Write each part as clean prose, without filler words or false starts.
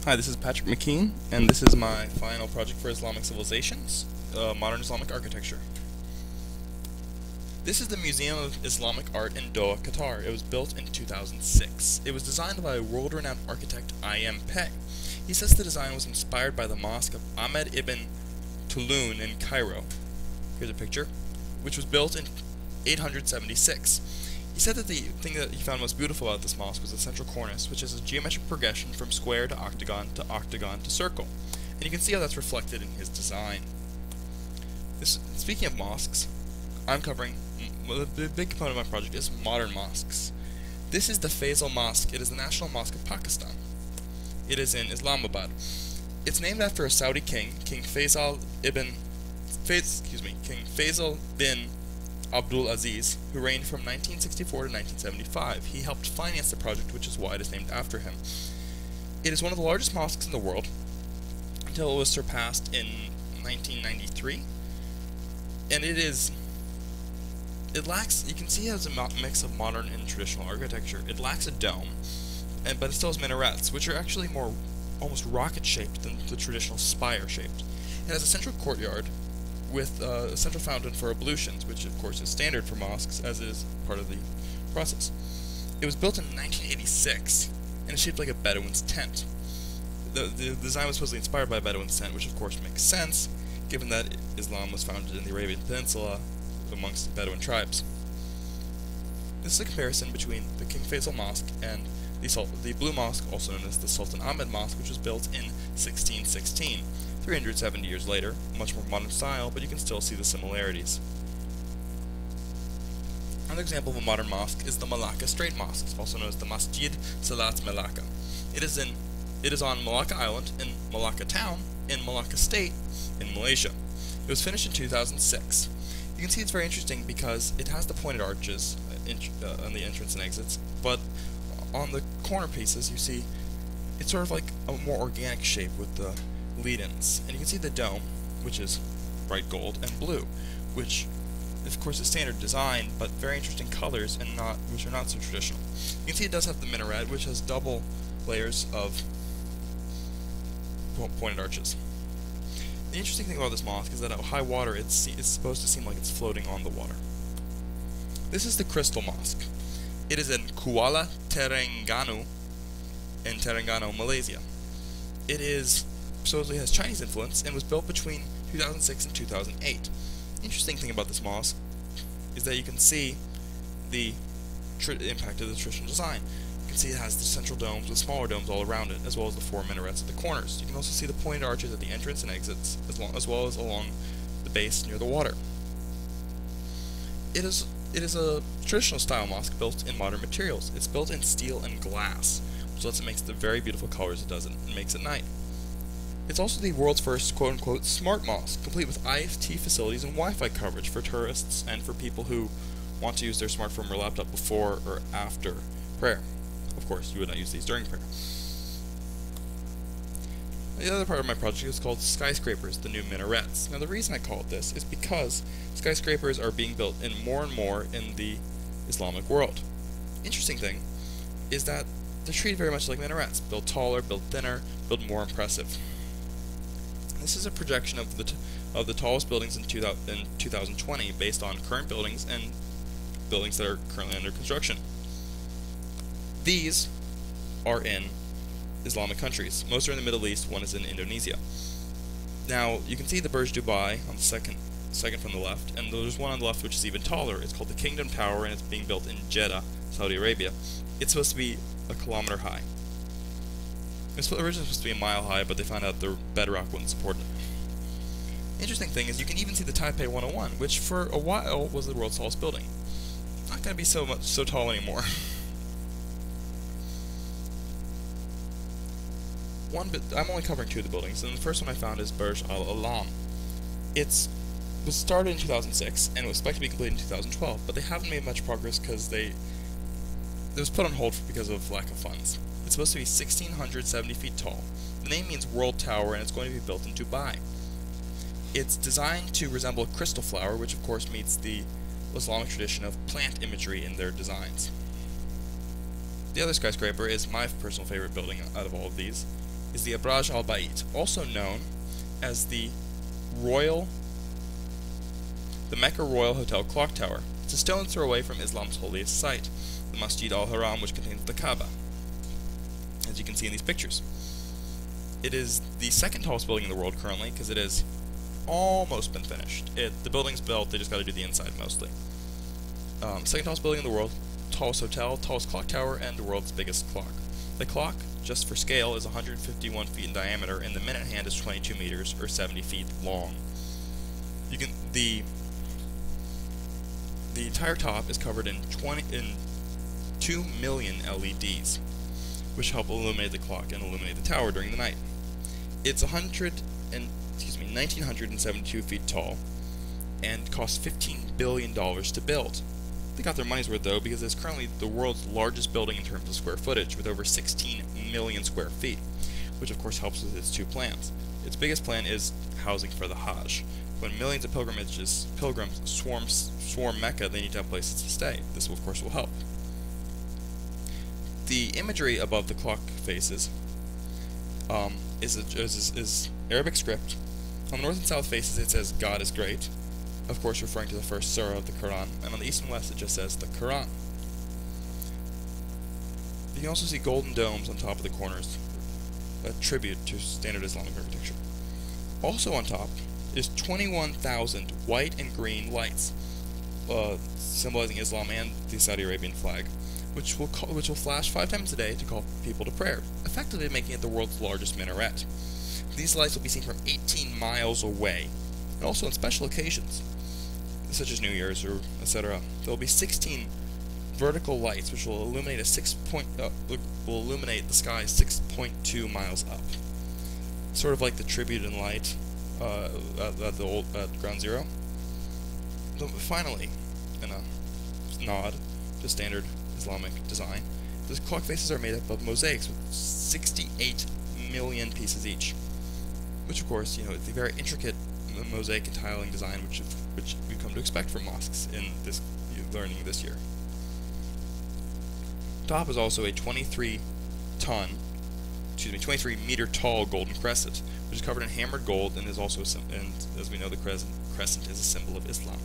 Hi, this is Patrick McKeen, and this is my final project for Islamic Civilizations, Modern Islamic Architecture. This is the Museum of Islamic Art in Doha, Qatar. It was built in 2006. It was designed by world-renowned architect I.M. Pei. He says the design was inspired by the mosque of Ahmed ibn Tulun in Cairo. Here's a picture, which was built in 876. He said that the thing that he found most beautiful about this mosque was the central cornice, which is a geometric progression from square to octagon to circle. And you can see how that's reflected in his design. Speaking of mosques, I'm covering, the big component of my project is modern mosques. This is the Faisal Mosque. It is the national mosque of Pakistan. It is in Islamabad. It's named after a Saudi king, King Faisal bin Abdul Aziz, who reigned from 1964 to 1975. He helped finance the project, which is why it is named after him. It is one of the largest mosques in the world, until it was surpassed in 1993. And it lacks, you can see it has a mix of modern and traditional architecture. It lacks a dome, but it still has minarets, which are actually more almost rocket-shaped than the traditional spire-shaped. It has a central courtyard with a central fountain for ablutions, which of course is standard for mosques, as it is part of the process. It was built in 1986, and it's shaped like a Bedouin's tent. The design was supposedly inspired by a Bedouin's tent, which of course makes sense, given that Islam was founded in the Arabian Peninsula amongst the Bedouin tribes. This is a comparison between the King Faisal Mosque and the Blue Mosque, also known as the Sultan Ahmed Mosque, which was built in 1616. 370 years later, much more modern style, but you can still see the similarities. Another example of a modern mosque is the Malacca Strait Mosque, also known as the Masjid Salat Malacca. It is on Malacca Island in Malacca Town in Malacca State in Malaysia. It was finished in 2006. You can see it's very interesting because it has the pointed arches on the entrance and exits, but on the corner pieces you see it's sort of like a more organic shape with the lead-ins, and you can see the dome, which is bright gold, and blue, which of course is standard design, but very interesting colors and which are not so traditional. You can see it does have the minaret, which has double layers of pointed arches. The interesting thing about this mosque is that at high water it's supposed to seem like it's floating on the water. This is the Crystal Mosque. It is in Kuala Terengganu in Terengganu, Malaysia. It supposedly has Chinese influence and was built between 2006 and 2008. The interesting thing about this mosque is that you can see the impact of the traditional design. You can see it has the central domes with smaller domes all around it, as well as the four minarets at the corners. You can also see the pointed arches at the entrance and exits, as well as along the base near the water. It is a traditional style mosque built in modern materials. It's built in steel and glass, which lets it make the very beautiful colors it does and makes at night. It's also the world's first quote-unquote smart mosque, complete with IoT facilities and Wi-Fi coverage for tourists and for people who want to use their smartphone or laptop before or after prayer. Of course, you would not use these during prayer. The other part of my project is called skyscrapers, the new minarets. Now the reason I call it this is because skyscrapers are being built more and more in the Islamic world. Interesting thing is that they're treated very much like minarets, built taller, built thinner, built more impressive. This is a projection of the tallest buildings in 2020 based on current buildings and buildings that are currently under construction. These are in Islamic countries. Most are in the Middle East, one is in Indonesia. Now, you can see the Burj Dubai on the second from the left, and there's one on the left which is even taller. It's called the Kingdom Tower, and it's being built in Jeddah, Saudi Arabia. It's supposed to be a kilometer high. It was originally supposed to be a mile high, but they found out the bedrock wouldn't support it. Interesting thing is you can even see the Taipei 101, which for a while was the world's tallest building. Not going to be so tall anymore. I'm only covering two of the buildings, and the first one I found is Burj Al Alam. It was started in 2006 and it was expected to be completed in 2012, but they haven't made much progress because it was put on hold because of lack of funds. It's supposed to be 1,670 feet tall. The name means World Tower, and it's going to be built in Dubai. It's designed to resemble a crystal flower, which of course meets the Islamic tradition of plant imagery in their designs. The other skyscraper is my personal favorite building out of all of these. is the Abraj al-Bait, also known as the Mecca Royal Hotel Clock Tower. It's a stone's throw away from Islam's holiest site, the Masjid al-Haram, which contains the Kaaba, as you can see in these pictures. It is the second tallest building in the world currently, because it has almost been finished. The building's built, they just got to do the inside mostly. Second tallest building in the world, tallest hotel, tallest clock tower, and the world's biggest clock. The clock, just for scale, is 151 feet in diameter, and the minute hand is 22 meters, or 70 feet long. The entire top is covered in 2 million LEDs, which help illuminate the clock and illuminate the tower during the night. It's 1,972 feet tall, and costs $15 billion to build. They got their money's worth though, because it's currently the world's largest building in terms of square footage, with over 16 million square feet, which of course helps with its two plans. Its biggest plan is housing for the Hajj. When millions of pilgrims swarm Mecca, they need to have places to stay. This, of course, will help. The imagery above the clock faces is Arabic script. On the north and south faces, it says "God is great," of course referring to the first surah of the Quran, and on the east and west, it just says the Quran. You can also see golden domes on top of the corners, a tribute to standard Islamic architecture. Also on top is 21,000 white and green lights, symbolizing Islam and the Saudi Arabian flag, which will flash 5 times a day to call people to prayer, effectively making it the world's largest minaret. These lights will be seen from 18 miles away, and also on special occasions, such as New Year's or etc. There will be 16 vertical lights, which will illuminate the sky 6.2 miles up, sort of like the tribute and light at Ground Zero. Finally, in a nod to standard Islamic design, the clock faces are made up of mosaics with 68 million pieces each, which of course, is the very intricate mosaic and tiling design which we've come to expect from mosques in this learning this year. Top is also a 23 meter tall golden crescent, which is covered in hammered gold and is also and as we know, the crescent is a symbol of Islam.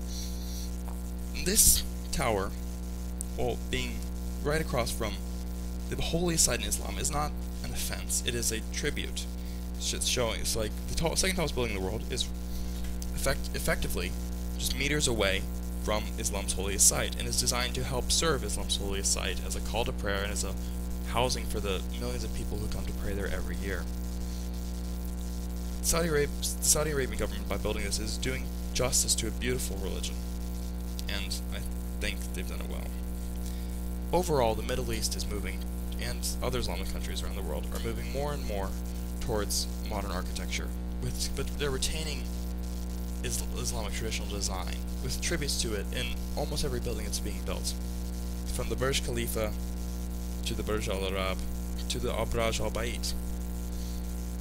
This tower, being right across from the holiest site in Islam, is not an offense. It is a tribute. It's showing. It's like the second tallest building in the world is effectively just meters away from Islam's holiest site, and is designed to help serve Islam's holiest site as a call to prayer and as a housing for the millions of people who come to pray there every year. The Saudi Arabian government, by building this, is doing justice to a beautiful religion, and I think they've done it well. Overall, the Middle East is moving, and other Islamic countries around the world are moving more and more towards modern architecture, but they're retaining Islamic traditional design, with tributes to it in almost every building that's being built, from the Burj Khalifa to the Burj Al Arab to the Abraj al-Bait.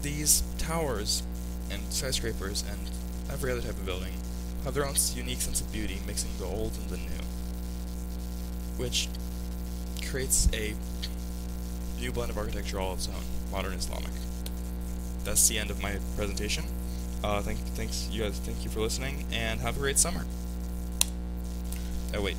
These towers and skyscrapers and every other type of building have their own unique sense of beauty, mixing the old and the new, which creates a new blend of architecture all its own, modern Islamic. That's the end of my presentation. Thank you for listening, and have a great summer. Oh wait.